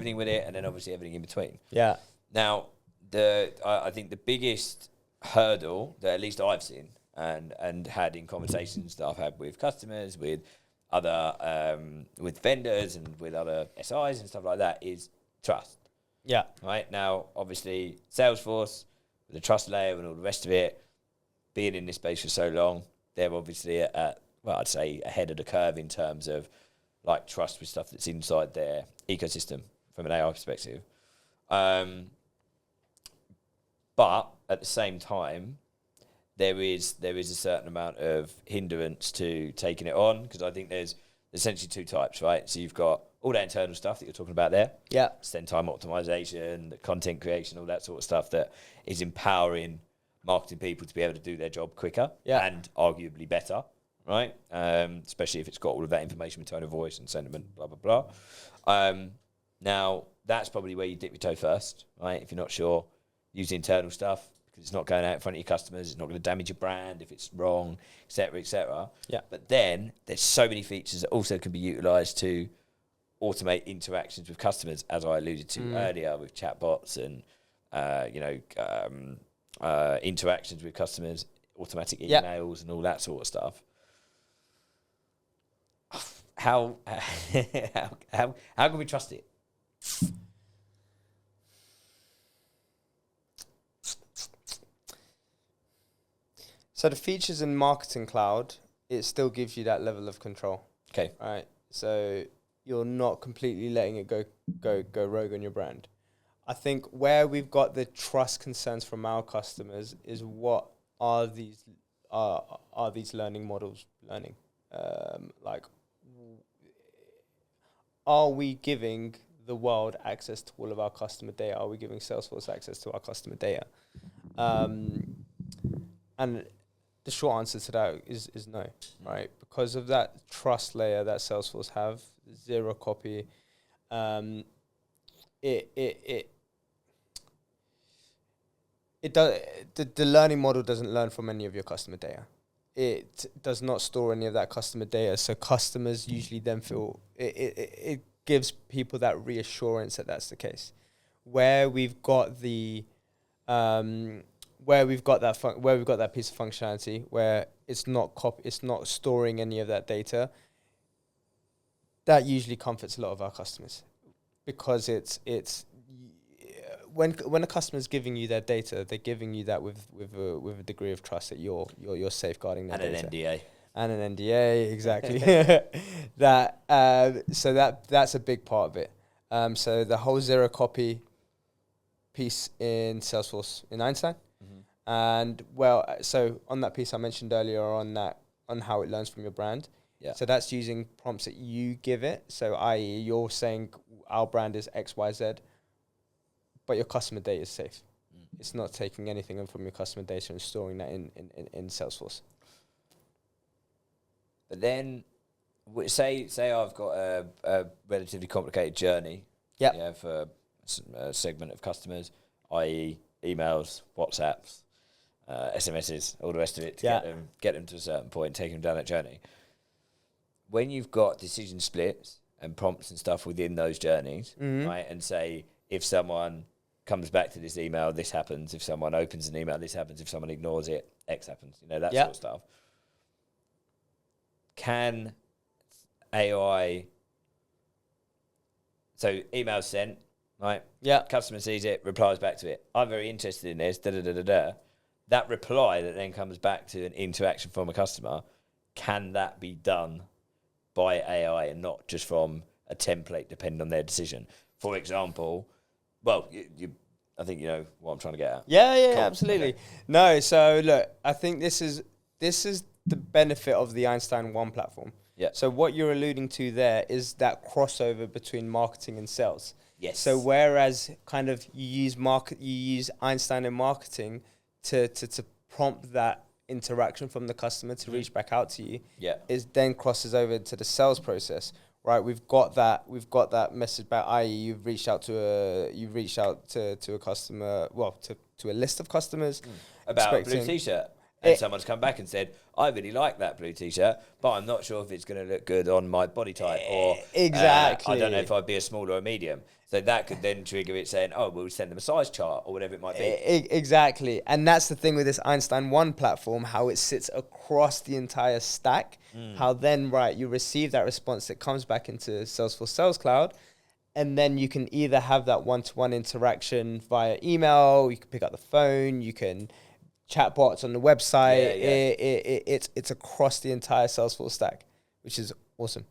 everything with it, and then obviously everything in between. Yeah. Now, I think the biggest hurdle that at least I've seen and had in conversations that I've had with customers, with other with vendors and with other SIs and stuff like that is trust. Yeah. Right now, obviously, Salesforce, with the trust layer and all the rest of it, being in this space for so long, they're obviously I'd say ahead of the curve in terms of like trust with stuff that's inside their ecosystem from an AI perspective. But at the same time, there is a certain amount of hindrance to taking it on, because I think there's essentially two types, right? So you've got all that internal stuff that you're talking about there. Yeah. Send time optimization, the content creation, all that sort of stuff that is empowering marketing people to be able to do their job quicker and arguably better, right? Especially if it's got all of that information with tone of voice and sentiment, blah, blah, blah. Now, that's probably where you dip your toe first, right? If you're not sure, use the internal stuff, because it's not going out in front of your customers, it's not going to damage your brand if it's wrong, et cetera, et cetera. Yeah. But then there's so many features that also can be utilized to automate interactions with customers, as I alluded to earlier, with chatbots and interactions with customers, automatic emails and all that sort of stuff. How can we trust it? So the features in Marketing Cloud, it still gives you that level of control. Okay. Right. So you're not completely letting it go rogue on your brand. I think where we've got the trust concerns from our customers is what are these learning models learning? Are we giving the world access to all of our customer data? Are we giving Salesforce access to our customer data? And the short answer to that is no, right? Because of that trust layer that Salesforce have, zero copy, it does, the learning model doesn't learn from any of your customer data. It does not store any of that customer data. So customers usually then feel it gives people that reassurance that that's the case. Where we've got the where we've got that piece of functionality where it's not storing any of that data, that usually comforts a lot of our customers, because it's when a customer is giving you their data, they're giving you that with a degree of trust that you're safeguarding their data. And an NDA. And an NDA, exactly. So that's a big part of it. So the whole zero copy piece in Salesforce in Einstein, and so on that piece I mentioned earlier on how it learns from your brand. Yeah. So that's using prompts that you give it. So i.e. you're saying our brand is XYZ, but your customer data is safe. It's not taking anything from your customer data and storing that in Salesforce. But then, say I've got a relatively complicated journey for a segment of customers, i.e. emails, WhatsApps, SMSs, all the rest of it, to get them to a certain point, taking them down that journey. When you've got decision splits and prompts and stuff within those journeys, right, and say if someone comes back to this email, this happens. If someone opens an email, this happens. If someone ignores it, X happens. That sort of stuff. Can AI... So email sent, right? Yeah. Customer sees it, replies back to it. I'm very interested in this, da-da-da-da-da. That reply that then comes back to an interaction from a customer, can that be done by AI and not just from a template depending on their decision? For example, well, I think you know what I'm trying to get at. Yeah, absolutely. Okay. No, so look, I think this is the benefit of the Einstein 1 platform. Yeah. So what you're alluding to there is that crossover between marketing and sales. Yes. So whereas kind of you use Einstein in marketing to prompt that interaction from the customer to reach back out to you, is then crosses over to the sales process. Right, we've got that message back. I.e., you've reached out to a customer, to a list of customers about a blue t-shirt. And someone's come back and said, I really like that blue t-shirt, but I'm not sure if it's going to look good on my body type, or exactly. I don't know if I'd be a small or a medium. So that could then trigger it saying, oh, we'll send them a size chart or whatever it might be. Exactly. And that's the thing with this Einstein 1 platform, how it sits across the entire stack, how then, you receive that response that comes back into Salesforce Sales Cloud, and then you can either have that one-to-one interaction via email, you can pick up the phone, you can chatbots on the website. It's across the entire Salesforce stack, which is awesome.